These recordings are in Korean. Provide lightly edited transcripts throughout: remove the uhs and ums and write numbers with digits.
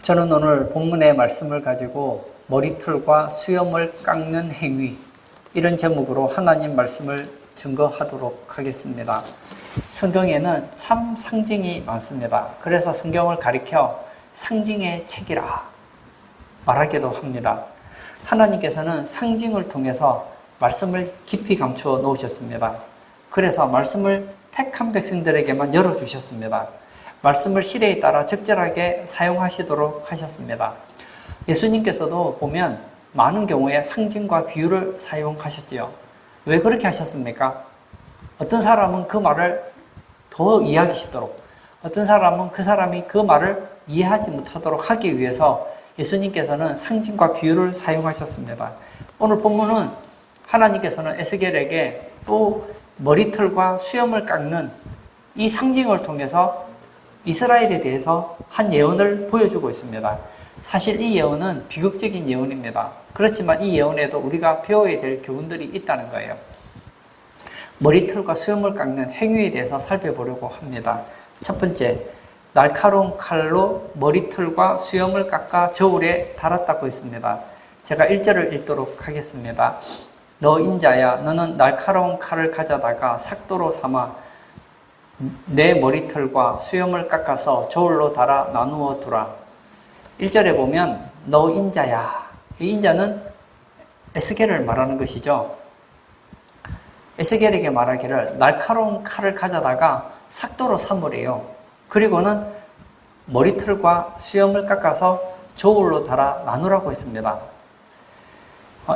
저는 오늘 본문의 말씀을 가지고 머리털과 수염을 깎는 행위, 이런 제목으로 하나님 말씀을 증거하도록 하겠습니다. 성경에는 참 상징이 많습니다. 그래서 성경을 가리켜 상징의 책이라 말하기도 합니다. 하나님께서는 상징을 통해서 말씀을 깊이 감추어 놓으셨습니다. 그래서 말씀을 택한 백성들에게만 열어주셨습니다. 말씀을 시대에 따라 적절하게 사용하시도록 하셨습니다. 예수님께서도 보면 많은 경우에 상징과 비유를 사용하셨지요. 왜 그렇게 하셨습니까? 어떤 사람은 그 말을 더 이해하기 쉽도록, 어떤 사람은 그 사람이 그 말을 이해하지 못하도록 하기 위해서 예수님께서는 상징과 비유를 사용하셨습니다. 오늘 본문은 하나님께서는 에스겔에게 또 머리털과 수염을 깎는 이 상징을 통해서 이스라엘에 대해서 한 예언을 보여주고 있습니다. 사실 이 예언은 비극적인 예언입니다. 그렇지만 이 예언에도 우리가 배워야 될 교훈들이 있다는 거예요. 머리털과 수염을 깎는 행위에 대해서 살펴보려고 합니다. 첫 번째, 날카로운 칼로 머리털과 수염을 깎아 저울에 달았다고 했습니다. 제가 1절을 읽도록 하겠습니다. 너 인자야, 너는 날카로운 칼을 가져다가 삭도로 삼아 내 머리털과 수염을 깎아서 저울로 달아 나누어 두라. 1절에 보면 너 인자야, 이 인자는 에스겔을 말하는 것이죠. 에스겔에게 말하기를 날카로운 칼을 가져다가 삭도로 삼으래요. 그리고는 머리털과 수염을 깎아서 저울로 달아 나누라고 했습니다.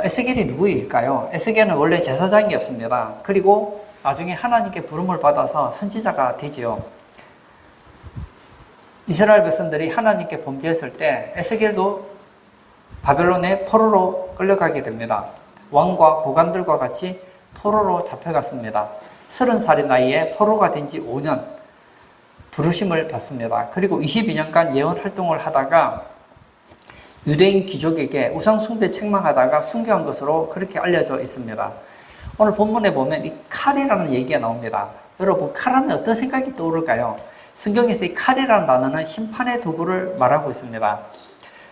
에스겔이 누구일까요? 에스겔은 원래 제사장이었습니다. 그리고 나중에 하나님께 부름을 받아서 선지자가 되지요. 이스라엘 백성들이 하나님께 범죄했을 때 에스겔도 바벨론의 포로로 끌려가게 됩니다. 왕과 고관들과 같이 포로로 잡혀갔습니다. 30살의 나이에 포로가 된 지 5년 부르심을 받습니다. 그리고 22년간 예언 활동을 하다가 유대인 귀족에게 우상 숭배 책망하다가 순교한 것으로 그렇게 알려져 있습니다. 오늘 본문에 보면 이 칼이라는 얘기가 나옵니다. 여러분, 칼하면 어떤 생각이 떠오를까요? 성경에서 이 칼이라는 단어는 심판의 도구를 말하고 있습니다.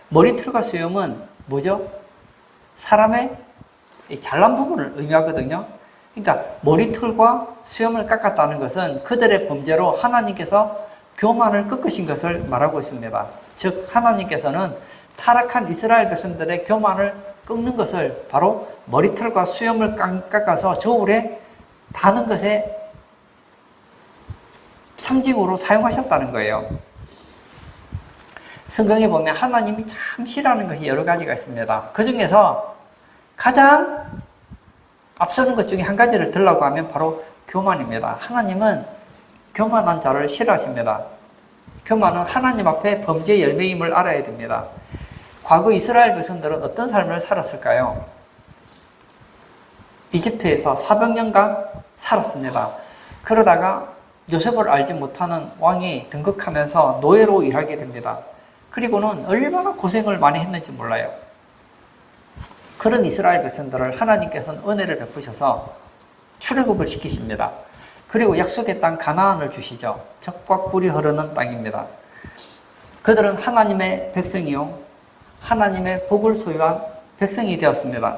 머리털과 수염은 뭐죠? 사람의 잘난 부분을 의미하거든요. 그러니까 머리털과 수염을 깎았다는 것은 그들의 범죄로 하나님께서 교만을 꺾으신 것을 말하고 있습니다. 즉 하나님께서는 타락한 이스라엘 백성들의 교만을 꺾는 것을 바로 머리털과 수염을 깎아서 저울에 다는 것의 상징으로 사용하셨다는 거예요. 성경에 보면 하나님이 참 싫어하는 것이 여러 가지가 있습니다. 그 중에서 가장 앞서는 것 중에 한 가지를 들라고 하면 바로 교만입니다. 하나님은 교만한 자를 싫어하십니다. 교만은 하나님 앞에 범죄의 열매임을 알아야 됩니다. 과거 이스라엘 백성들은 어떤 삶을 살았을까요? 이집트에서 400년간 살았습니다. 그러다가 요셉을 알지 못하는 왕이 등극하면서 노예로 일하게 됩니다. 그리고는 얼마나 고생을 많이 했는지 몰라요. 그런 이스라엘 백성들을 하나님께서는 은혜를 베푸셔서 출애굽을 시키십니다. 그리고 약속의 땅 가나안을 주시죠. 젖과 꿀이 흐르는 땅입니다. 그들은 하나님의 백성이요, 하나님의 복을 소유한 백성이 되었습니다.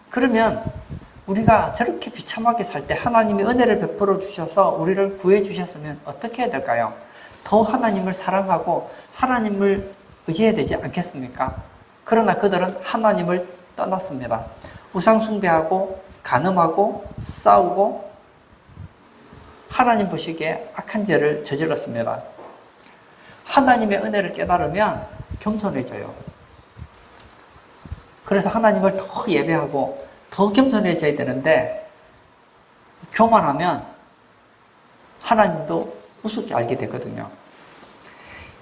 그러면 우리가 저렇게 비참하게 살 때 하나님이 은혜를 베풀어 주셔서 우리를 구해 주셨으면 어떻게 해야 될까요? 더 하나님을 사랑하고 하나님을 의지해야 되지 않겠습니까? 그러나 그들은 하나님을 떠났습니다. 우상 숭배하고 간음하고 싸우고 하나님 보시기에 악한 죄를 저질렀습니다. 하나님의 은혜를 깨달으면 겸손해져요. 그래서 하나님을 더 예배하고 더 겸손해져야 되는데 교만하면 하나님도 우습게 알게 되거든요.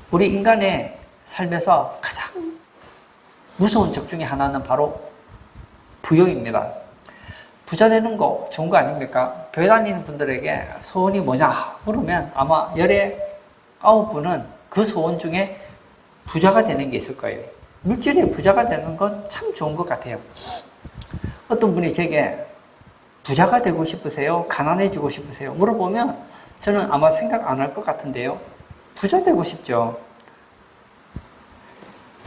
우리 인간의 삶에서 가장 무서운 적 중에 하나는 바로 부여입니다. 부자 되는 거 좋은 거 아닙니까? 교회 다니는 분들에게 소원이 뭐냐 물으면 아마 열의 9분은 그 소원 중에 부자가 되는 게 있을 거예요. 물질의 부자가 되는 건 참 좋은 것 같아요. 어떤 분이 제게 부자가 되고 싶으세요? 가난해지고 싶으세요? 물어보면 저는 아마 생각 안 할 것 같은데요. 부자 되고 싶죠.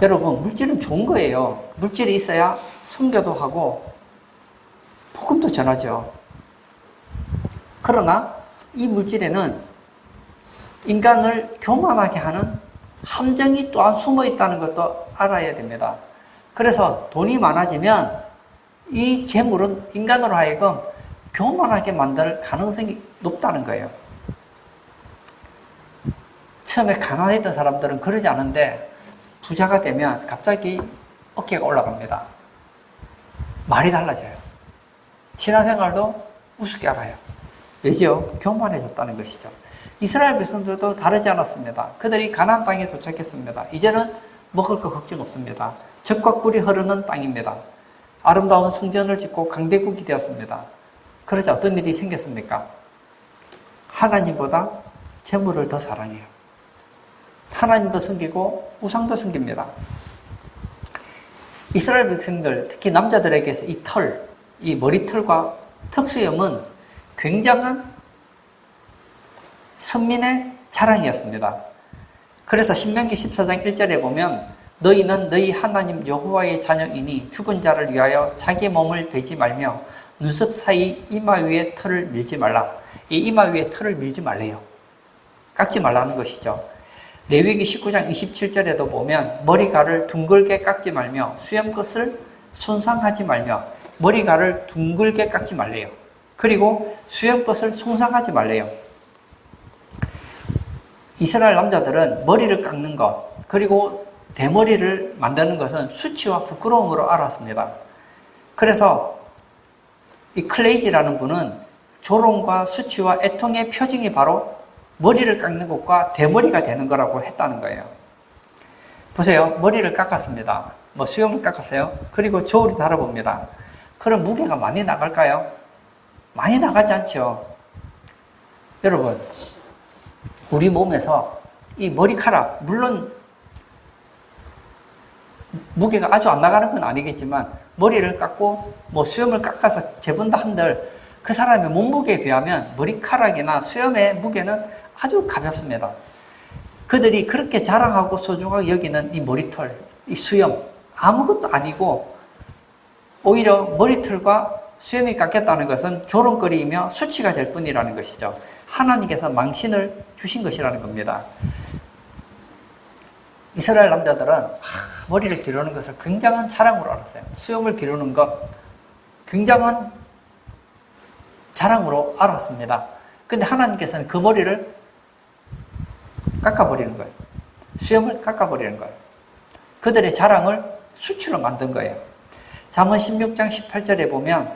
여러분, 물질은 좋은 거예요. 물질이 있어야 선교도 하고 복음도 전하죠. 그러나 이 물질에는 인간을 교만하게 하는 함정이 또한 숨어 있다는 것도 알아야 됩니다. 그래서 돈이 많아지면 이 재물은 인간으로 하여금 교만하게 만들 가능성이 높다는 거예요. 처음에 가난했던 사람들은 그러지 않은데 부자가 되면 갑자기 어깨가 올라갑니다. 말이 달라져요. 신앙생활도 우습게 알아요. 왜죠? 교만해졌다는 것이죠. 이스라엘 백성들도 다르지 않았습니다. 그들이 가나안 땅에 도착했습니다. 이제는 먹을 거 걱정 없습니다. 젖과 꿀이 흐르는 땅입니다. 아름다운 성전을 짓고 강대국이 되었습니다. 그러자 어떤 일이 생겼습니까? 하나님보다 재물을 더 사랑해요. 하나님도 섬기고 우상도 섬깁니다. 이스라엘 백성들, 특히 남자들에게서 이 머리털과 턱수염은 굉장한 선민의 자랑이었습니다. 그래서 신명기 14장 1절에 보면 너희는 너희 하나님 여호와의 자녀이니 죽은 자를 위하여 자기 몸을 베지 말며 눈썹 사이 이마 위에 털을 밀지 말라. 이 이마 위에 털을 밀지 말래요. 깎지 말라는 것이죠. 레위기 19장 27절에도 보면 머리카락을 둥글게 깎지 말며 수염끝을 손상하지 말며 머리카락을 둥글게 깎지 말래요. 그리고 수염끝을 손상하지 말래요. 이스라엘 남자들은 머리를 깎는 것, 그리고 대머리를 만드는 것은 수치와 부끄러움으로 알았습니다. 그래서 이 클레이지라는 분은 조롱과 수치와 애통의 표징이 바로 머리를 깎는 것과 대머리가 되는 거라고 했다는 거예요. 보세요. 머리를 깎았습니다. 수염을 깎았어요. 그리고 저울이 달아봅니다. 그럼 무게가 많이 나갈까요? 많이 나가지 않죠. 여러분, 우리 몸에서 이 머리카락, 물론 무게가 아주 안 나가는 건 아니겠지만 머리를 깎고 수염을 깎아서 재본다 한들 그 사람의 몸무게에 비하면 머리카락이나 수염의 무게는 아주 가볍습니다. 그들이 그렇게 자랑하고 소중하게 여기는 이 머리털, 이 수염 아무것도 아니고 오히려 머리털과 수염이 깎였다는 것은 조롱거리이며 수치가 될 뿐이라는 것이죠. 하나님께서 망신을 주신 것이라는 겁니다. 이스라엘 남자들은 머리를 기르는 것을 굉장한 자랑으로 알았어요. 수염을 기르는 것 굉장한 자랑으로 알았습니다. 근데 하나님께서는 그 머리를 깎아버리는 거예요. 수염을 깎아버리는 거예요. 그들의 자랑을 수치로 만든 거예요. 잠언 16장 18절에 보면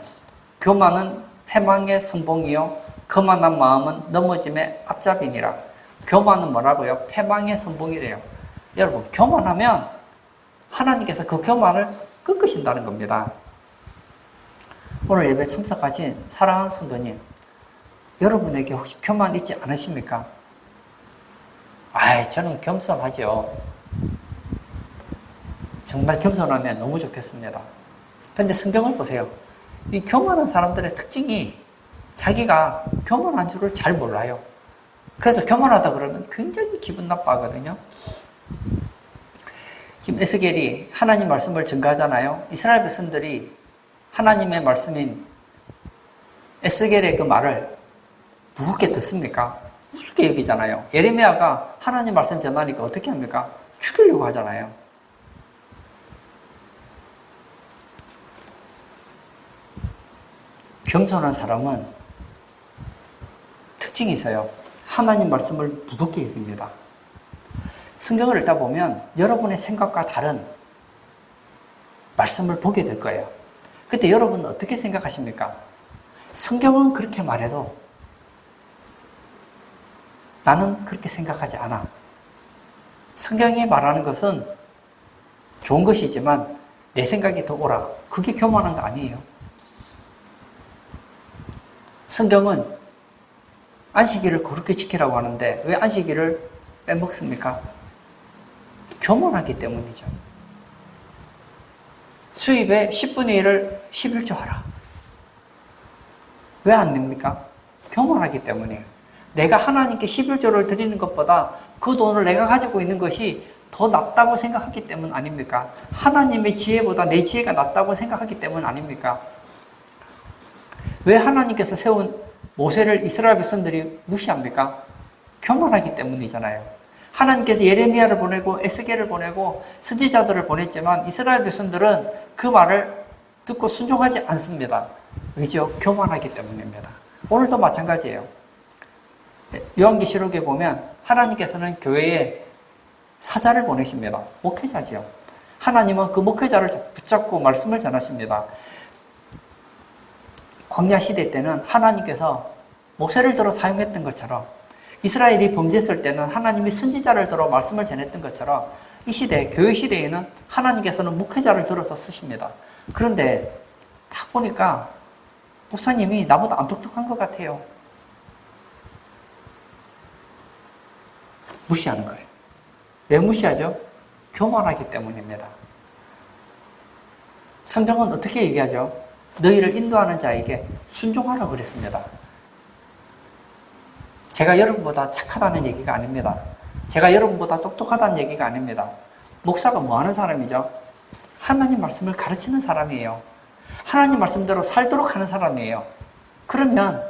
교만은 패망의 선봉이요 거만한 마음은 넘어짐의 앞잡이니라. 교만은 뭐라고요? 패망의 선봉이래요. 여러분, 교만하면 하나님께서 그 교만을 꺾으신다는 겁니다. 오늘 예배 참석하신 사랑하는 성도님, 여러분에게 혹시 교만 있지 않으십니까? 저는 겸손하죠. 정말 겸손하면 너무 좋겠습니다. 그런데 성경을 보세요. 이 교만한 사람들의 특징이 자기가 교만한 줄을 잘 몰라요. 그래서 교만하다 그러면 굉장히 기분 나빠하거든요. 지금 에스겔이 하나님 말씀을 증거하잖아요. 이스라엘 백성들이 하나님의 말씀인 에스겔의 그 말을 무겁게 듣습니까? 우습게 여기잖아요. 예레미야가 하나님 말씀 전하니까 어떻게 합니까? 죽이려고 하잖아요. 겸손한 사람은 특징이 있어요. 하나님 말씀을 무겁게 여깁니다. 성경을 읽다 보면 여러분의 생각과 다른 말씀을 보게 될 거예요. 그때 여러분은 어떻게 생각하십니까? 성경은 그렇게 말해도 나는 그렇게 생각하지 않아. 성경이 말하는 것은 좋은 것이지만 내 생각이 더 옳아. 그게 교만한 거 아니에요. 성경은 안식일을 거룩히 지키라고 하는데 왜 안식일을 빼먹습니까? 교만하기 때문이죠. 수입의 10분의 1을 11조 하라. 왜 안 냅니까? 교만하기 때문이에요. 내가 하나님께 11조를 드리는 것보다 그 돈을 내가 가지고 있는 것이 더 낫다고 생각하기 때문 아닙니까? 하나님의 지혜보다 내 지혜가 낫다고 생각하기 때문 아닙니까? 왜 하나님께서 세운 모세를 이스라엘 백성들이 무시합니까? 교만하기 때문이잖아요. 하나님께서 예레미야를 보내고 에스겔을 보내고 선지자들을 보냈지만 이스라엘 백성들은 그 말을 듣고 순종하지 않습니다. 왜죠? 교만하기 때문입니다. 오늘도 마찬가지예요. 요한계시록에 보면 하나님께서는 교회에 사자를 보내십니다. 목회자지요. 하나님은 그 목회자를 붙잡고 말씀을 전하십니다. 광야 시대 때는 하나님께서 모세를 들어 사용했던 것처럼 이스라엘이 범죄했을 때는 하나님이 선지자를 들어 말씀을 전했던 것처럼 이 시대, 교회 시대에는 하나님께서는 목회자를 들어서 쓰십니다. 그런데 딱 보니까 목사님이 나보다 안 똑똑한 것 같아요. 무시하는 거예요. 왜 무시하죠? 교만하기 때문입니다. 성경은 어떻게 얘기하죠? 너희를 인도하는 자에게 순종하라고 그랬습니다. 제가 여러분보다 착하다는 얘기가 아닙니다. 제가 여러분보다 똑똑하다는 얘기가 아닙니다. 목사가 뭐 하는 사람이죠? 하나님 말씀을 가르치는 사람이에요. 하나님 말씀대로 살도록 하는 사람이에요. 그러면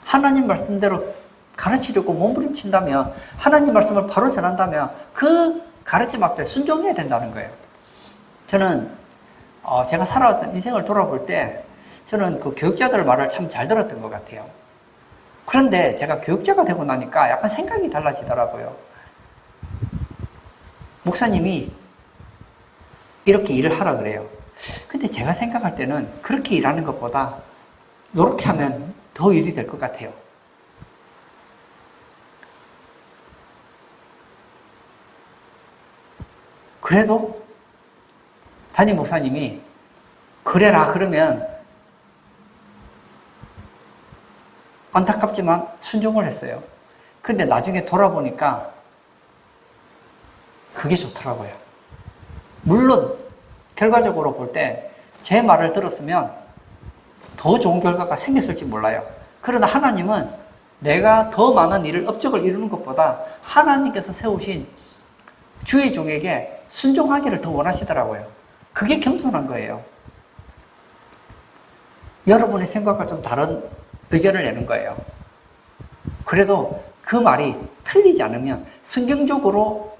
하나님 말씀대로 가르치려고 몸부림친다면, 하나님 말씀을 바로 전한다면 그 가르침 앞에 순종해야 된다는 거예요. 저는 제가 살아왔던 인생을 돌아볼 때 저는 그 교육자들 말을 참 잘 들었던 것 같아요. 그런데 제가 교육자가 되고 나니까 약간 생각이 달라지더라고요. 목사님이 이렇게 일을 하라 그래요. 근데 제가 생각할 때는 그렇게 일하는 것보다 이렇게 하면 더 일이 될 것 같아요. 그래도 담임 목사님이 그래라 그러면 안타깝지만 순종을 했어요. 그런데 나중에 돌아보니까 그게 좋더라고요. 물론 결과적으로 볼 때 제 말을 들었으면 더 좋은 결과가 생겼을지 몰라요. 그러나 하나님은 내가 더 많은 일을, 업적을 이루는 것보다 하나님께서 세우신 주의 종에게 순종하기를 더 원하시더라고요. 그게 겸손한 거예요. 여러분의 생각과 좀 다른 의견을 내는 거예요. 그래도 그 말이 틀리지 않으면, 성경적으로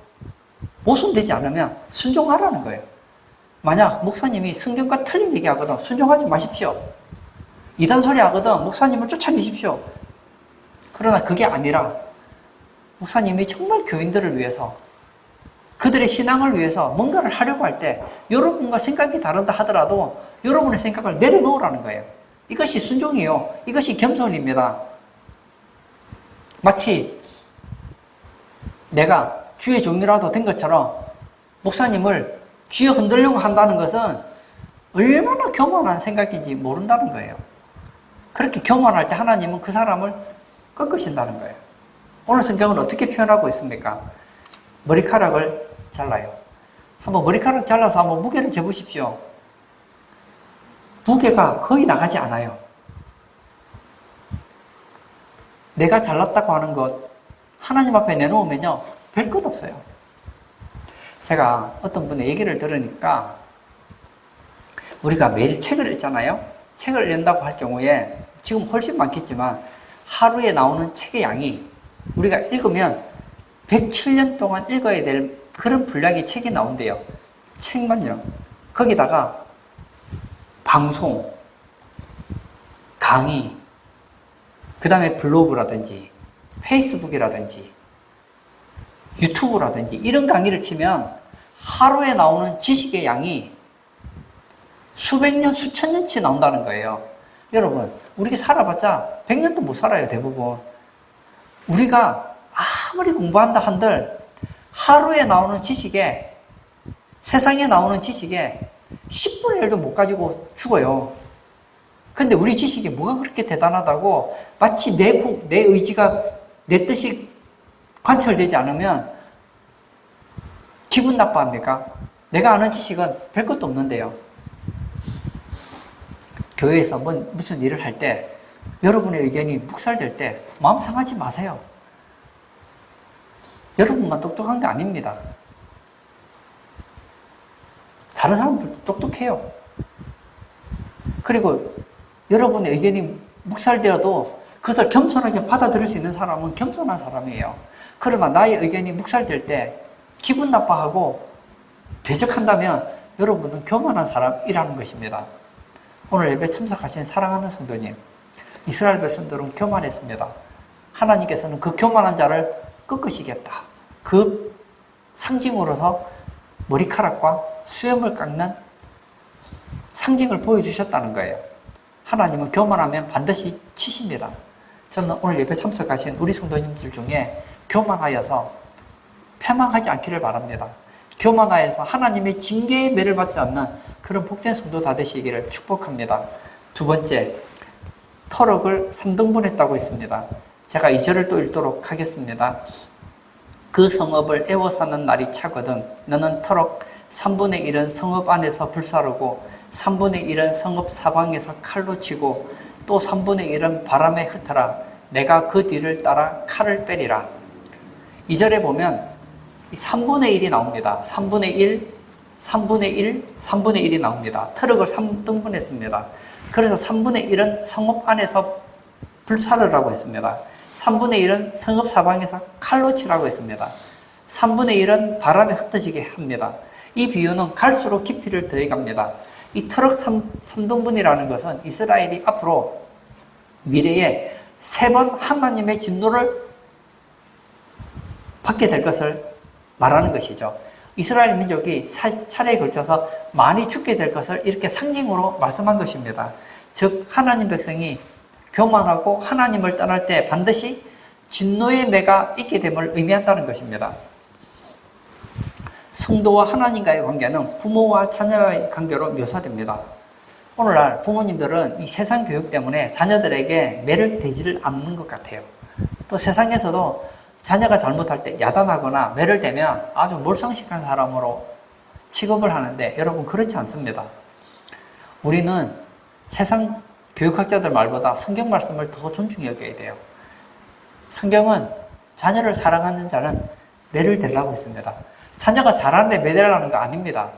모순되지 않으면 순종하라는 거예요. 만약 목사님이 성경과 틀린 얘기 하거든 순종하지 마십시오. 이단 소리 하거든 목사님을 쫓아내십시오. 그러나 그게 아니라 목사님이 정말 교인들을 위해서, 그들의 신앙을 위해서 뭔가를 하려고 할 때 여러분과 생각이 다르다 하더라도 여러분의 생각을 내려놓으라는 거예요. 이것이 순종이요. 이것이 겸손입니다. 마치 내가 주의 종이라도 된 것처럼 목사님을 쥐어 흔들려고 한다는 것은 얼마나 교만한 생각인지 모른다는 거예요. 그렇게 교만할 때 하나님은 그 사람을 꺾으신다는 거예요. 오늘 성경은 어떻게 표현하고 있습니까? 머리카락을 잘라요. 한번 머리카락 잘라서 한번 무게를 재보십시오. 무게가 거의 나가지 않아요. 내가 잘랐다고 하는 것 하나님 앞에 내놓으면요 별 것 없어요. 제가 어떤 분의 얘기를 들으니까 우리가 매일 책을 읽잖아요. 책을 읽는다고 할 경우에 지금 훨씬 많겠지만 하루에 나오는 책의 양이 우리가 읽으면 107년 동안 읽어야 될 그런 분량의 책이 나온대요. 책만요. 거기다가 방송, 강의, 그 다음에 블로그라든지 페이스북이라든지 유튜브라든지 이런 강의를 치면 하루에 나오는 지식의 양이 수백 년, 수천 년치 나온다는 거예요. 여러분, 우리가 살아봤자 100년도 못 살아요, 대부분. 우리가 아무리 공부한다 한들 하루에 나오는 지식에, 세상에 나오는 지식에 10분의 1도 못 가지고 죽어요. 근데 우리 지식이 뭐가 그렇게 대단하다고 마치 내 의지가, 내 뜻이 관철되지 않으면 기분 나빠합니까? 내가 아는 지식은 별 것도 없는데요. 교회에서 무슨 일을 할 때 여러분의 의견이 묵살될 때 마음 상하지 마세요. 여러분만 똑똑한 게 아닙니다. 다른 사람들도 똑똑해요. 그리고 여러분의 의견이 묵살되어도 그것을 겸손하게 받아들일 수 있는 사람은 겸손한 사람이에요. 그러나 나의 의견이 묵살될 때 기분 나빠하고 대적한다면 여러분은 교만한 사람이라는 것입니다. 오늘 예배 참석하신 사랑하는 성도님, 이스라엘 백성들은 교만했습니다. 하나님께서는 그 교만한 자를 꺾으시겠다. 그 상징으로서 머리카락과 수염을 깎는 상징을 보여주셨다는 거예요. 하나님은 교만하면 반드시 치십니다. 저는 오늘 예배 참석하신 우리 성도님들 중에 교만하여서 패망하지 않기를 바랍니다. 교만하여서 하나님의 징계의 매를 받지 않는 그런 복된 성도 다 되시기를 축복합니다. 두 번째, 터럭을 3등분했다고 했습니다. 제가 2절을 또 읽도록 하겠습니다. 그 성읍을 애워 사는 날이 차거든 너는 터럭 3분의 1은 성읍 안에서 불사르고 3분의 1은 성읍 사방에서 칼로 치고 또 3분의 1은 바람에 흩어라. 내가 그 뒤를 따라 칼을 빼리라. 2절에 보면 3분의 1이 나옵니다. 3분의 1, 3분의 1, 3분의 1이 나옵니다. 트럭을 3등분했습니다. 그래서 3분의 1은 성읍 안에서 불사르라고 했습니다. 3분의 1은 성읍 사방에서 칼로 치라고 했습니다. 3분의 1은 바람에 흩어지게 합니다. 이 비유는 갈수록 깊이를 더해갑니다. 이 트럭 3등분이라는 것은 이스라엘이 앞으로 미래에 3번 하나님의 진노를 받게 될 것을 말하는 것이죠. 이스라엘 민족이 차례에 걸쳐서 많이 죽게 될 것을 이렇게 상징으로 말씀한 것입니다. 즉 하나님 백성이 교만하고 하나님을 떠날 때 반드시 진노의 매가 있게 됨을 의미한다는 것입니다. 성도와 하나님과의 관계는 부모와 자녀의 관계로 묘사됩니다. 오늘날 부모님들은 이 세상 교육 때문에 자녀들에게 매를 대지를 않는 것 같아요. 또 세상에서도 자녀가 잘못할 때 야단하거나 매를 대면 아주 몰상식한 사람으로 취급을 하는데 여러분 그렇지 않습니다. 우리는 세상 교육학자들 말보다 성경 말씀을 더 존중히 여겨야 돼요. 성경은 자녀를 사랑하는 자는 매를 대라고 했습니다. 자녀가 잘하는데 매대라는 거 아닙니다.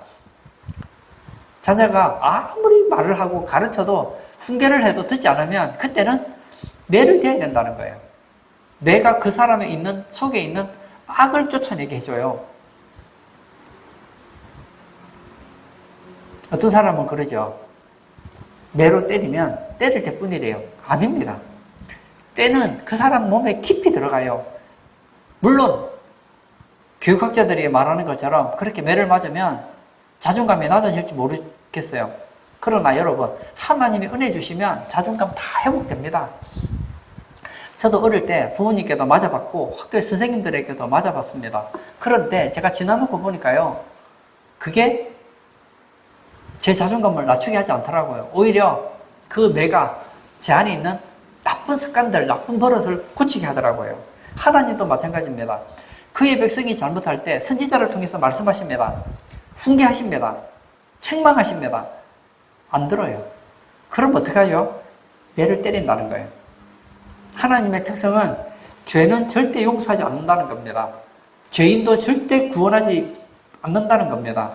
자녀가 아무리 말을 하고 가르쳐도 훈계를 해도 듣지 않으면 그때는 매를 대야 된다는 거예요. 매가 그 사람의 속에 있는 악을 쫓아내게 해줘요. 어떤 사람은 그러죠. 매로 때리면 때릴 때뿐이래요. 아닙니다. 때는 그 사람 몸에 깊이 들어가요. 물론 교육학자들이 말하는 것처럼 그렇게 매를 맞으면 자존감이 낮아질지 모르겠어요. 그러나 여러분 하나님이 은혜 주시면 자존감 다 회복됩니다. 저도 어릴 때 부모님께도 맞아봤고 학교 선생님들에게도 맞아봤습니다. 그런데 제가 지나놓고 보니까요. 그게 제 자존감을 낮추게 하지 않더라고요. 오히려 그 매가 제 안에 있는 나쁜 습관들, 나쁜 버릇을 고치게 하더라고요. 하나님도 마찬가지입니다. 그의 백성이 잘못할 때 선지자를 통해서 말씀하십니다. 훈계하십니다. 책망하십니다. 안 들어요. 그럼 어떡하죠? 매를 때린다는 거예요. 하나님의 특성은 죄는 절대 용서하지 않는다는 겁니다. 죄인도 절대 구원하지 않는다는 겁니다.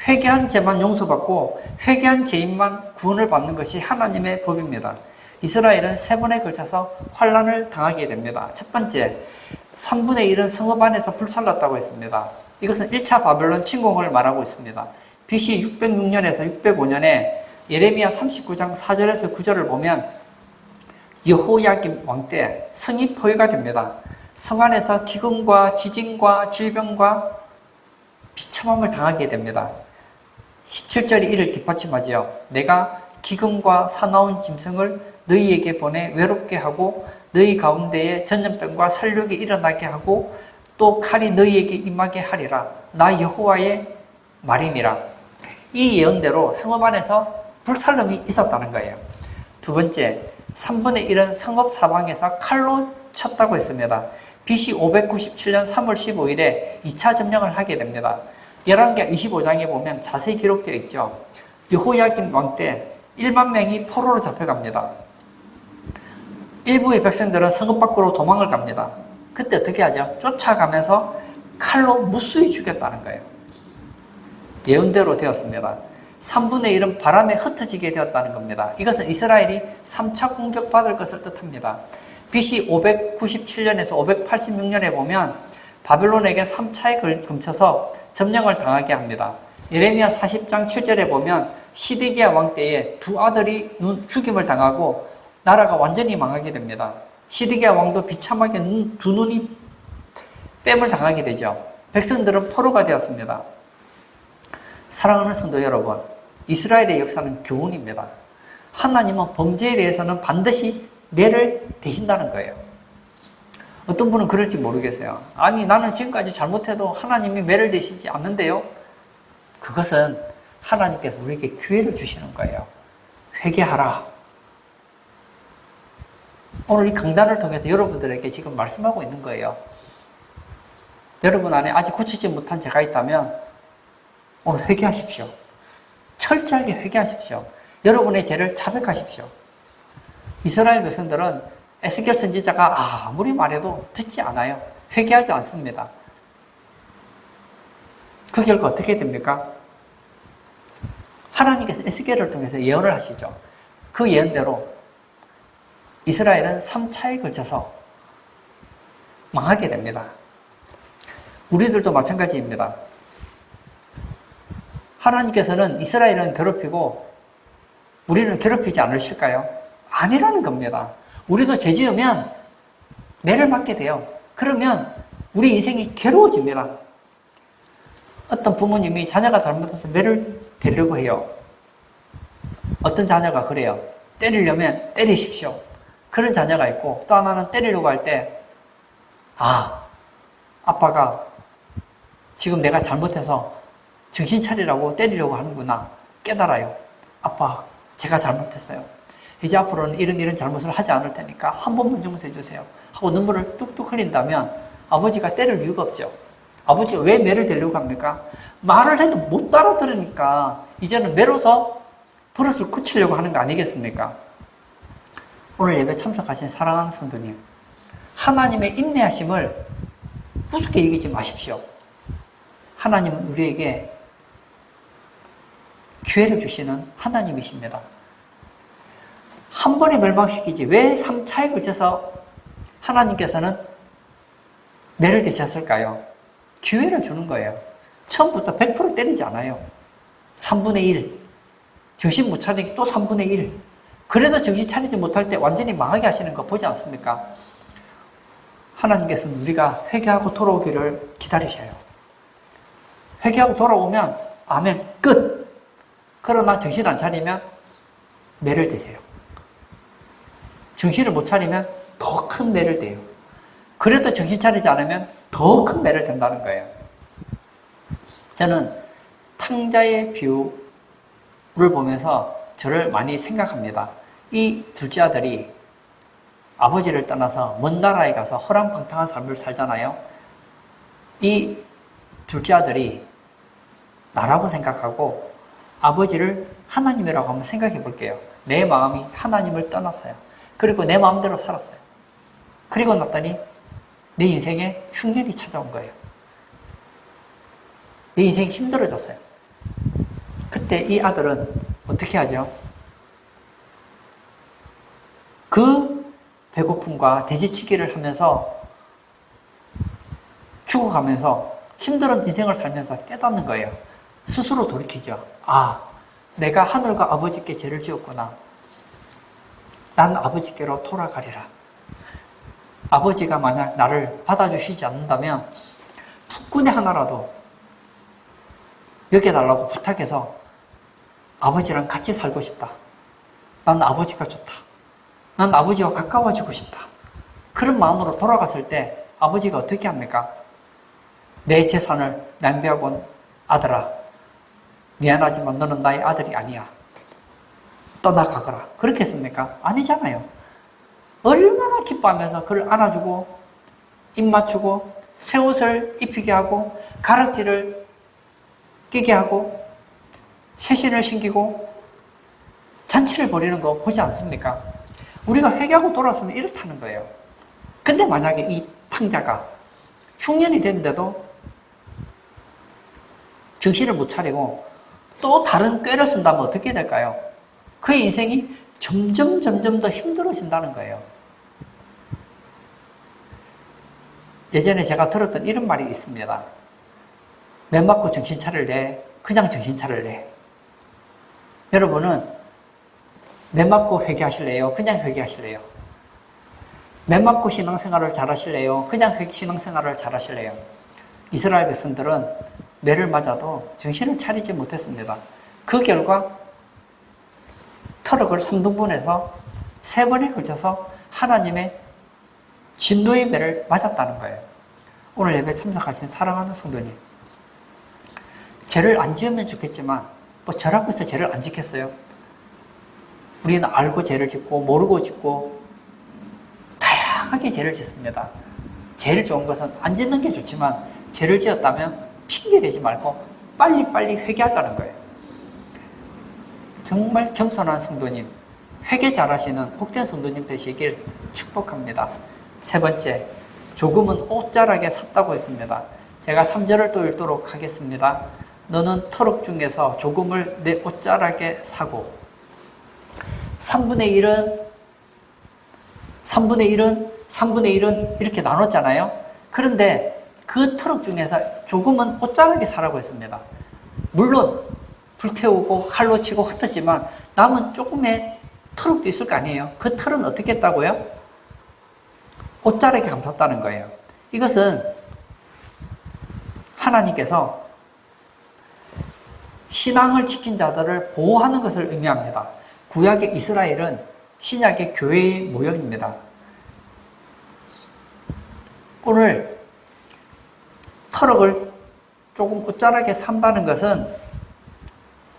회개한 죄만 용서받고 회개한 죄인만 구원을 받는 것이 하나님의 법입니다. 이스라엘은 3번에 걸쳐서 환난을 당하게 됩니다. 첫 번째, 3분의 1은 성읍 안에서 불살랐다고 했습니다. 이것은 1차 바벨론 침공을 말하고 있습니다. BC 606년에서 605년에 예레미야 39장 4절에서 9절을 보면 여호야김 왕 때 성이 포위가 됩니다. 성 안에서 기근과 지진과 질병과 비참함을 당하게 됩니다. 17절이 이를 뒷받침하지요. 내가 기근과 사나운 짐승을 너희에게 보내 외롭게 하고 너희 가운데에 전염병과 살육이 일어나게 하고 또 칼이 너희에게 임하게 하리라. 나 여호와의 말이니라. 이 예언대로 성읍 안에서 불살름이 있었다는 거예요. 두 번째, 3분의 1은 성읍 사방에서 칼로 쳤다고 했습니다. BC 597년 3월 15일에 2차 점령을 하게 됩니다. 열왕기하 25장에 보면 자세히 기록되어 있죠. 여호야긴 왕 때 1만 명이 포로로 잡혀갑니다. 일부의 백성들은 성읍 밖으로 도망을 갑니다. 그때 어떻게 하죠? 쫓아가면서 칼로 무수히 죽였다는 거예요. 예언대로 되었습니다. 3분의 1은 바람에 흩어지게 되었다는 겁니다. 이것은 이스라엘이 3차 공격받을 것을 뜻합니다. BC 597년에서 586년에 보면 바벨론에게 3차에 금쳐서 점령을 당하게 합니다. 예레미야 40장 7절에 보면 시드기야 왕 때에 두 아들이 죽임을 당하고 나라가 완전히 망하게 됩니다. 시드기야 왕도 비참하게 두 눈이 뺨을 당하게 되죠. 백성들은 포로가 되었습니다. 사랑하는 성도 여러분, 이스라엘의 역사는 교훈입니다. 하나님은 범죄에 대해서는 반드시 매를 대신다는 거예요. 어떤 분은 그럴지 모르겠어요. 아니, 나는 지금까지 잘못해도 하나님이 매를 대시지 않는데요. 그것은 하나님께서 우리에게 기회를 주시는 거예요. 회개하라. 오늘 이 강단을 통해서 여러분들에게 지금 말씀하고 있는 거예요. 여러분 안에 아직 고치지 못한 죄가 있다면 오늘 회개하십시오. 철저하게 회개하십시오. 여러분의 죄를 자백하십시오. 이스라엘 백성들은 에스겔 선지자가 아무리 말해도 듣지 않아요. 회개하지 않습니다. 그 결과 어떻게 됩니까? 하나님께서 에스겔을 통해서 예언을 하시죠. 그 예언대로 이스라엘은 3차에 걸쳐서 망하게 됩니다. 우리들도 마찬가지입니다. 하나님께서는 이스라엘은 괴롭히고 우리는 괴롭히지 않으실까요? 아니라는 겁니다. 우리도 죄 지으면 매를 맞게 돼요. 그러면 우리 인생이 괴로워집니다. 어떤 부모님이 자녀가 잘못해서 매를 대려고 해요. 어떤 자녀가 그래요. 때리려면 때리십시오. 그런 자녀가 있고, 또 하나는 때리려고 할 때 아빠가 지금 내가 잘못해서 정신 차리라고 때리려고 하는구나. 깨달아요. 아빠, 제가 잘못했어요. 이제 앞으로는 이런 잘못을 하지 않을 테니까 한 번만 용서해 주세요. 하고 눈물을 뚝뚝 흘린다면 아버지가 때릴 이유가 없죠. 아버지가 왜 매를 대려고 합니까? 말을 해도 못 알아들으니까 이제는 매로서 버릇을 고치려고 하는 거 아니겠습니까? 오늘 예배 참석하신 사랑하는 성도님, 하나님의 인내하심을 우습게 여기지 마십시오. 하나님은 우리에게 기회를 주시는 하나님이십니다. 한 번에 멸망시키지 왜 3차에 걸쳐서 하나님께서는 매를 대셨을까요? 기회를 주는 거예요. 처음부터 100% 때리지 않아요. 3분의 1. 정신 못 차리게 또 3분의 1. 그래도 정신 차리지 못할 때 완전히 망하게 하시는 거 보지 않습니까? 하나님께서는 우리가 회개하고 돌아오기를 기다리셔요. 회개하고 돌아오면 아멘, 끝. 그러나 정신 안 차리면 매를 대세요. 정신을 못 차리면 더 큰 매를 대요. 그래도 정신 차리지 않으면 더 큰 매를 댄다는 거예요. 저는 탕자의 비유를 보면서 저를 많이 생각합니다. 이 둘째 아들이 아버지를 떠나서 먼 나라에 가서 허랑방탕한 삶을 살잖아요. 이 둘째 아들이 나라고 생각하고 아버지를 하나님이라고 한번 생각해 볼게요. 내 마음이 하나님을 떠났어요. 그리고 내 마음대로 살았어요. 그리고 났더니 내 인생에 흉년이 찾아온 거예요. 내 인생이 힘들어졌어요. 그때 이 아들은 어떻게 하죠? 그 배고픔과 돼지치기를 하면서 죽어가면서 힘든 인생을 살면서 깨닫는 거예요. 스스로 돌이키죠. 내가 하늘과 아버지께 죄를 지었구나. 난 아버지께로 돌아가리라. 아버지가 만약 나를 받아주시지 않는다면 국군의 하나라도 여겨달라고 부탁해서 아버지랑 같이 살고 싶다. 난 아버지가 좋다. 난 아버지와 가까워지고 싶다. 그런 마음으로 돌아갔을 때 아버지가 어떻게 합니까? 내 재산을 낭비하고 온 아들아, 미안하지만 너는 나의 아들이 아니야. 떠나가거라. 그렇게 했습니까? 아니잖아요. 얼마나 기뻐하면서 그를 안아주고 입 맞추고 새 옷을 입히게 하고 가락지를 끼게 하고 새신을 신기고 잔치를 벌이는 거 보지 않습니까? 우리가 회개하고 돌아왔으면 이렇다는 거예요. 근데 만약에 이 탕자가 흉년이 됐는데도 정신을 못 차리고 또 다른 꾀를 쓴다면 어떻게 될까요? 그의 인생이 점점 더 힘들어진다는 거예요. 예전에 제가 들었던 이런 말이 있습니다. 매 맞고 정신 차릴래? 그냥 정신 차릴래? 여러분은 매 맞고 회개하실래요? 그냥 회개하실래요? 매 맞고 신앙생활을 잘하실래요? 그냥 신앙생활을 잘하실래요? 이스라엘 백성들은 매를 맞아도 정신을 차리지 못했습니다. 그 결과 터럭을 3등분해서 3번에 걸쳐서 하나님의 진노의 매를 맞았다는 거예요. 오늘 예배 참석하신 사랑하는 성도님, 죄를 안 지으면 좋겠지만 뭐 저라고 해서 죄를 안 지켰어요? 우리는 알고 죄를 짓고 모르고 짓고 다양하게 죄를 짓습니다. 제일 좋은 것은 안 짓는 게 좋지만 죄를 지었다면 핑계대지 말고 빨리빨리 회개하자는 거예요. 정말 겸손한 성도님, 회개 잘하시는 복된 성도님 되시길 축복합니다. 세 번째, 조금은 옷자락에 샀다고 했습니다. 제가 3절을 또 읽도록 하겠습니다. 너는 터럭 중에서 조금을 내 옷자락에 사고 3분의 1은 이렇게 나눴잖아요. 그런데 그 터럭 중에서 조금은 옷자락에 사라고 했습니다. 물론 불태우고 칼로 치고 흩었지만 남은 조금의 터럭도 있을 거 아니에요. 그 털은 어떻게 했다고요? 옷자락에 감쌌다는 거예요. 이것은 하나님께서 신앙을 지킨 자들을 보호하는 것을 의미합니다. 구약의 이스라엘은 신약의 교회의 모형입니다. 오늘 터럭을 조금 옷자락에 산다는 것은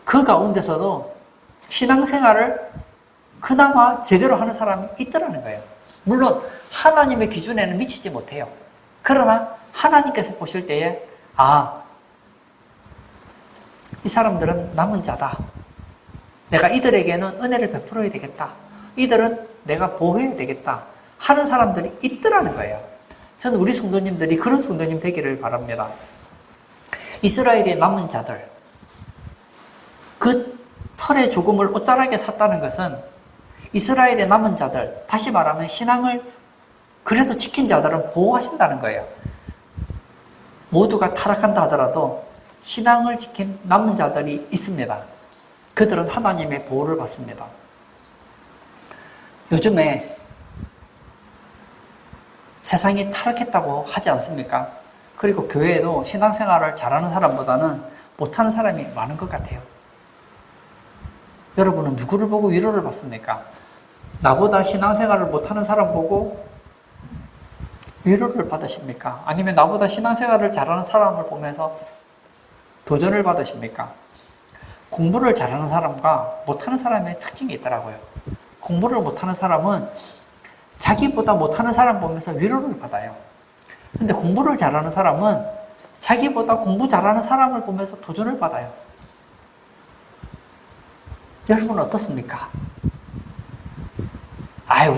그 가운데서도 신앙생활을 그나마 제대로 하는 사람이 있더라는 거예요. 물론 하나님의 기준에는 미치지 못해요. 그러나 하나님께서 보실 때에 이 사람들은 남은 자다. 내가 이들에게는 은혜를 베풀어야 되겠다. 이들은 내가 보호해야 되겠다 하는 사람들이 있더라는 거예요. 저는 우리 성도님들이 그런 성도님 되기를 바랍니다. 이스라엘의 남은 자들, 그 털에 조금을 옷자락에 샀다는 것은 이스라엘의 남은 자들, 다시 말하면 신앙을 그래도 지킨 자들은 보호하신다는 거예요. 모두가 타락한다 하더라도 신앙을 지킨 남은 자들이 있습니다. 그들은 하나님의 보호를 받습니다. 요즘에 세상이 타락했다고 하지 않습니까? 그리고 교회에도 신앙생활을 잘하는 사람보다는 못하는 사람이 많은 것 같아요. 여러분은 누구를 보고 위로를 받습니까? 나보다 신앙생활을 못하는 사람 보고 위로를 받으십니까? 아니면 나보다 신앙생활을 잘하는 사람을 보면서 도전을 받으십니까? 공부를 잘하는 사람과 못하는 사람의 특징이 있더라고요. 공부를 못하는 사람은 자기보다 못하는 사람 보면서 위로를 받아요. 근데 공부를 잘하는 사람은 자기보다 공부 잘하는 사람을 보면서 도전을 받아요. 여러분은 어떻습니까?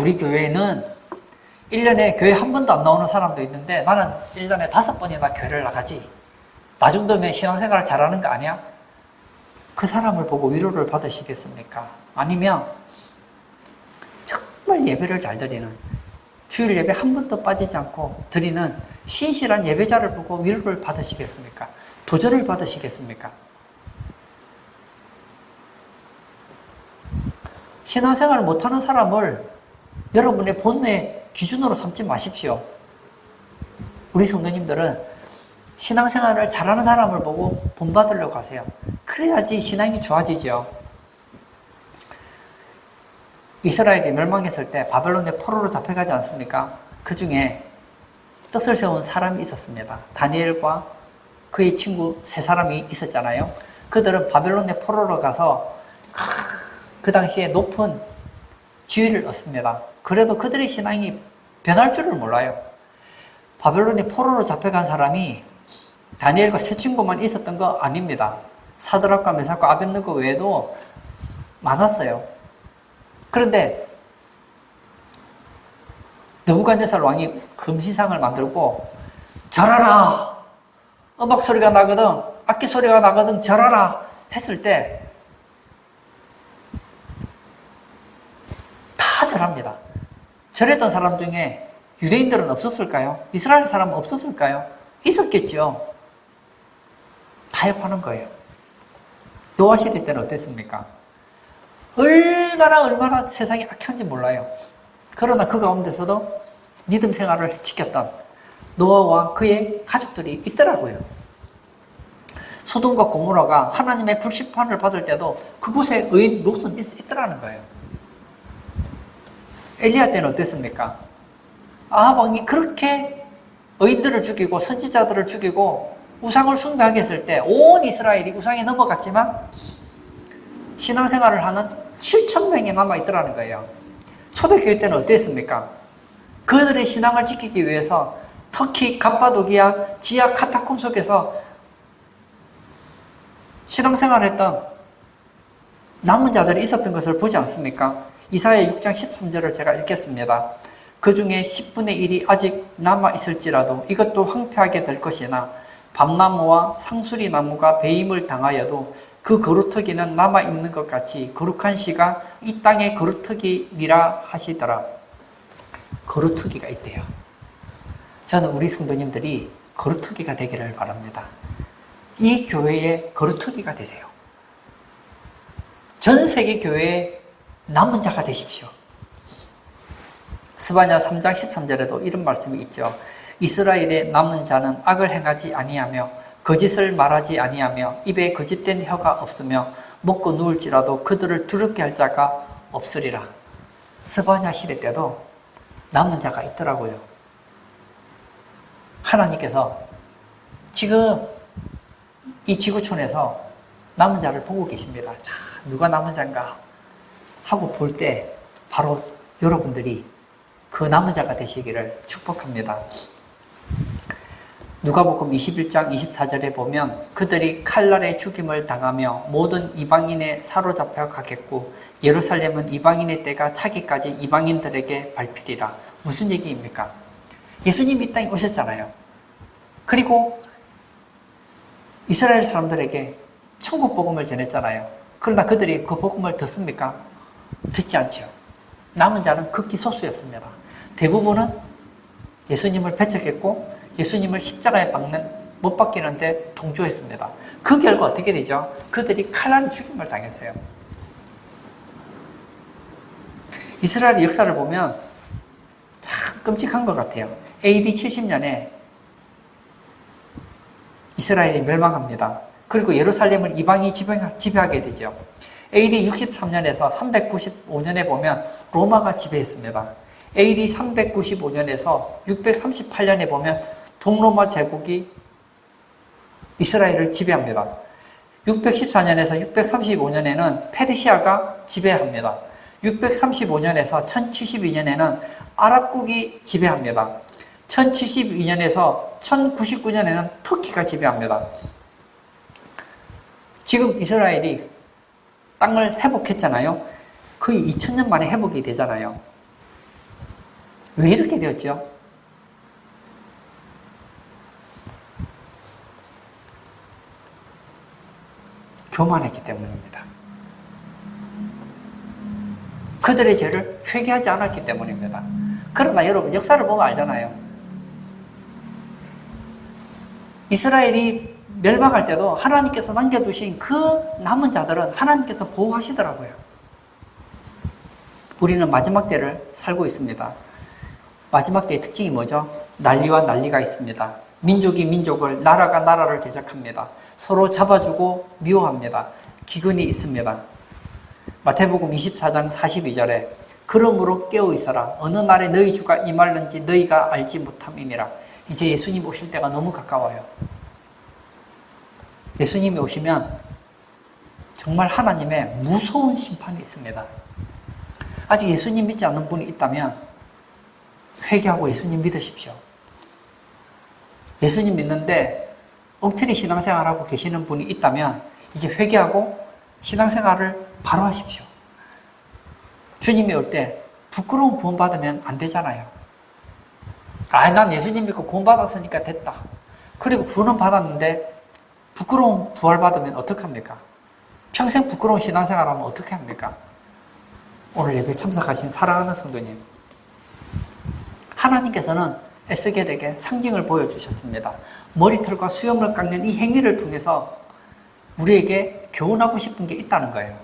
우리 교회에는 1년에 교회 한 번도 안 나오는 사람도 있는데 나는 1년에 5번이나 교회를 나가지. 나 정도면 신앙생활을 잘하는 거 아니야? 그 사람을 보고 위로를 받으시겠습니까? 아니면 정말 예배를 잘 드리는, 주일 예배 한 번도 빠지지 않고 드리는 신실한 예배자를 보고 위로를 받으시겠습니까? 도전을 받으시겠습니까? 신앙생활을 못하는 사람을 여러분의 본뇌의 기준으로 삼지 마십시오. 우리 성도님들은 신앙생활을 잘하는 사람을 보고 본받으려고 하세요. 그래야지 신앙이 좋아지죠. 이스라엘이 멸망했을 때 바벨론의 포로로 잡혀가지 않습니까? 그 중에 뜻을 세운 사람이 있었습니다. 다니엘과 그의 친구 3사람이 있었잖아요. 그들은 바벨론의 포로로 가서 그 당시에 높은 지위를 얻습니다. 그래도 그들의 신앙이 변할 줄을 몰라요. 바벨론의 포로로 잡혀간 사람이 다니엘과 3친구만 있었던 거 아닙니다. 사드락과 메삭과 아벳느고 외에도 많았어요. 그런데 느부갓네살 왕이 금신상을 만들고 절하라! 음악 소리가 나거든, 악기 소리가 나거든 절하라! 했을 때 다 절합니다. 절했던 사람 중에 유대인들은 없었을까요? 이스라엘 사람은 없었을까요? 있었겠죠. 다 협하는 거예요. 노아 시대 때는 어땠습니까? 얼마나 세상이 악한지 몰라요. 그러나 그 가운데서도 믿음 생활을 지켰던 노아와 그의 가족들이 있더라고요. 소돔과 고모라가 하나님의 불심판을 받을 때도 그곳에 의인 롯은 있더라는 거예요. 엘리야 때는 어땠습니까? 아합 왕이 그렇게 의인들을 죽이고 선지자들을 죽이고 우상을 숭배하게 했을 때 온 이스라엘이 우상에 넘어갔지만 신앙생활을 하는 7,000명이 남아있더라는 거예요. 초대교회 때는 어땠습니까? 그들의 신앙을 지키기 위해서 터키 갑바도기아 지하 카타콤 속에서 신앙생활을 했던 남은 자들이 있었던 것을 보지 않습니까? 이사야 6장 13절을 제가 읽겠습니다. 그 중에 10분의 1이 아직 남아있을지라도 이것도 황폐하게 될 것이나 밤나무와 상수리 나무가 배임을 당하여도 그 거루터기는 남아있는 것 같이 거룩한 씨가 이 땅의 거루터기니라 하시더라. 거루터기가 있대요. 저는 우리 성도님들이 거루터기가 되기를 바랍니다. 이 교회의 거루터기가 되세요. 전 세계 교회의 남은 자가 되십시오. 스바냐 3장 13절에도 이런 말씀이 있죠. 이스라엘의 남은 자는 악을 행하지 아니하며 거짓을 말하지 아니하며 입에 거짓된 혀가 없으며 먹고 누울지라도 그들을 두렵게 할 자가 없으리라. 스바냐 시대 때도 남은 자가 있더라고요. 하나님께서 지금 이 지구촌에서 남은 자를 보고 계십니다. 자, 누가 남은 자인가 하고 볼 때 바로 여러분들이 그 남은 자가 되시기를 축복합니다. 누가복음 21장 24절에 보면 그들이 칼날에 죽임을 당하며 모든 이방인에 사로잡혀 가겠고 예루살렘은 이방인의 때가 차기까지 이방인들에게 밟히리라. 무슨 얘기입니까? 예수님이 이 땅에 오셨잖아요. 그리고 이스라엘 사람들에게 천국 복음을 전했잖아요. 그러나 그들이 그 복음을 듣습니까? 듣지 않죠. 남은 자는 극히 소수였습니다. 대부분은 예수님을 배척했고 예수님을 십자가에 못 박히는데 동조했습니다. 그 결과 어떻게 되죠? 그들이 칼날에 죽임을 당했어요. 이스라엘의 역사를 보면 참 끔찍한 것 같아요. AD 70년에 이스라엘이 멸망합니다. 그리고 예루살렘을 이방이 지배하게 되죠. AD 63년에서 395년에 보면 로마가 지배했습니다. AD 395년에서 638년에 보면 동로마 제국이 이스라엘을 지배합니다. 614년에서 635년에는 페르시아가 지배합니다. 635년에서 1072년에는 아랍국이 지배합니다. 1072년에서 1099년에는 터키가 지배합니다. 지금 이스라엘이 땅을 회복했잖아요. 거의 2000년 만에 회복이 되잖아요. 왜 이렇게 되었죠? 교만했기 때문입니다. 그들의 죄를 회개하지 않았기 때문입니다. 그러나 여러분 역사를 보면 알잖아요. 이스라엘이 멸망할 때도 하나님께서 남겨두신 그 남은 자들은 하나님께서 보호하시더라고요. 우리는 마지막 때를 살고 있습니다. 마지막 때의 특징이 뭐죠? 난리와 난리가 있습니다. 민족이 민족을, 나라가 나라를 대적합니다. 서로 잡아주고 미워합니다. 기근이 있습니다. 마태복음 24장 42절에 그러므로 깨어있어라. 어느 날에 너희 주가 임할는지 너희가 알지 못함이니라. 이제 예수님 오실 때가 너무 가까워요. 예수님이 오시면 정말 하나님의 무서운 심판이 있습니다. 아직 예수님 믿지 않는 분이 있다면 회개하고 예수님 믿으십시오. 예수님 믿는데 엉터리 신앙생활하고 계시는 분이 있다면 이제 회개하고 신앙생활을 바로 하십시오. 주님이 올 때 부끄러운 구원 받으면 안 되잖아요. 난 예수님 믿고 구원받았으니까 됐다. 그리고 구원은 받았는데 부끄러운 부활받으면 어떡합니까? 평생 부끄러운 신앙생활하면 어떻게 합니까? 오늘 예배 참석하신 사랑하는 성도님, 하나님께서는 에스겔에게 상징을 보여주셨습니다. 머리털과 수염을 깎는 이 행위를 통해서 우리에게 교훈하고 싶은 게 있다는 거예요.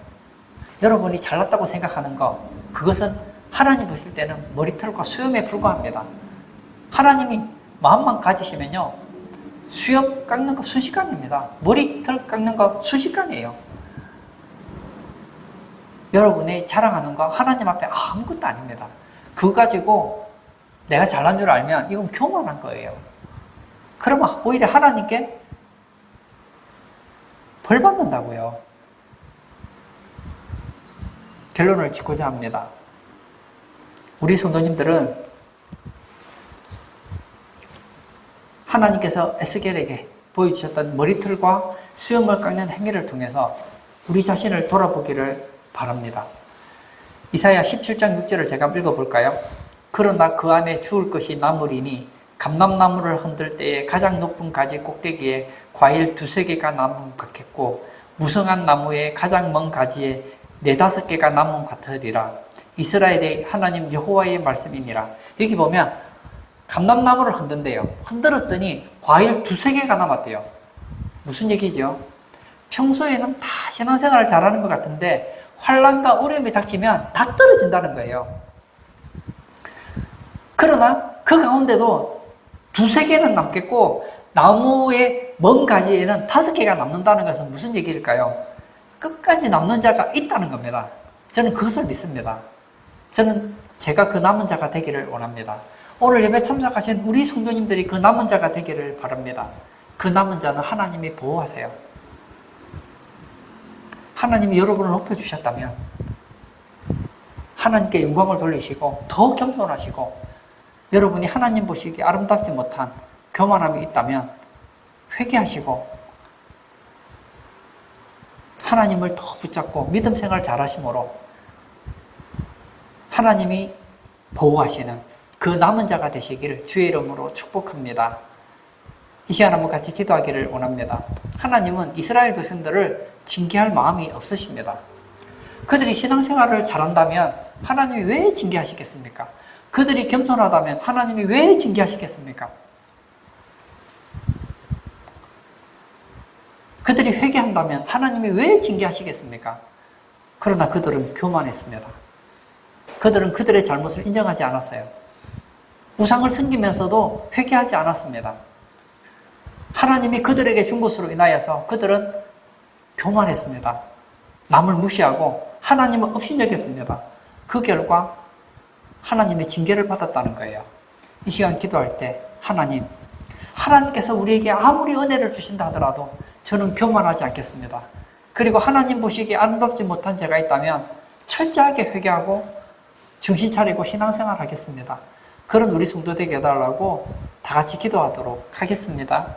여러분이 잘났다고 생각하는 거, 그것은 하나님 보실 때는 머리털과 수염에 불과합니다. 하나님이 마음만 가지시면요, 수염 깎는 거 순식간입니다. 머리털 깎는 거 순식간이에요. 여러분이 자랑하는 거 하나님 앞에 아무것도 아닙니다. 그거 가지고 내가 잘난 줄 알면 이건 교만한 거예요. 그러면 오히려 하나님께 벌 받는다고요. 결론을 짓고자 합니다. 우리 성도님들은 하나님께서 에스겔에게 보여주셨던 머리털과 수염을 깎는 행위를 통해서 우리 자신을 돌아보기를 바랍니다. 이사야 17장 6절을 제가 읽어볼까요? 그러나 그 안에 주울 것이 나물이니 감람나무를 흔들 때에 가장 높은 가지 꼭대기에 과일 2-3개가 남은 것 같겠고 무성한 나무의 가장 먼 가지에 4-5개가 남은 것 같으리라. 이스라엘의 하나님 여호와의 말씀이니라. 여기 보면 감람나무를 흔든대요. 흔들었더니 과일 2-3개가 남았대요. 무슨 얘기죠? 평소에는 다 신앙생활을 잘하는 것 같은데 환난과 어려움이 닥치면 다 떨어진다는 거예요. 그러나 그 가운데도 2-3개는 남겠고 나무의 먼 가지에는 5개가 남는다는 것은 무슨 얘기일까요? 끝까지 남는 자가 있다는 겁니다. 저는 그것을 믿습니다. 저는 제가 그 남은 자가 되기를 원합니다. 오늘 예배 참석하신 우리 성도님들이 그 남은 자가 되기를 바랍니다. 그 남은 자는 하나님이 보호하세요. 하나님이 여러분을 높여주셨다면 하나님께 영광을 돌리시고 더 겸손하시고 여러분이 하나님 보시기에 아름답지 못한 교만함이 있다면 회개하시고 하나님을 더 붙잡고 믿음 생활 잘하심으로 하나님이 보호하시는 그 남은 자가 되시기를 주의 이름으로 축복합니다. 이 시간 한번 같이 기도하기를 원합니다. 하나님은 이스라엘 백성들을 징계할 마음이 없으십니다. 그들이 신앙생활을 잘한다면 하나님이 왜 징계하시겠습니까? 그들이 겸손하다면 하나님이 왜 징계하시겠습니까? 그들이 회개한다면 하나님이 왜 징계하시겠습니까? 그러나 그들은 교만했습니다. 그들은 그들의 잘못을 인정하지 않았어요. 우상을 섬기면서도 회개하지 않았습니다. 하나님이 그들에게 준 것으로 인하여서 그들은 교만했습니다. 남을 무시하고 하나님을 업신여겼습니다. 그 결과 하나님의 징계를 받았다는 거예요. 이 시간 기도할 때 하나님께서 우리에게 아무리 은혜를 주신다 하더라도 저는 교만하지 않겠습니다. 그리고 하나님 보시기에 아름답지 못한 죄가 있다면 철저하게 회개하고 정신 차리고 신앙생활 하겠습니다. 그런 우리 성도 되게 해달라고 다 같이 기도하도록 하겠습니다.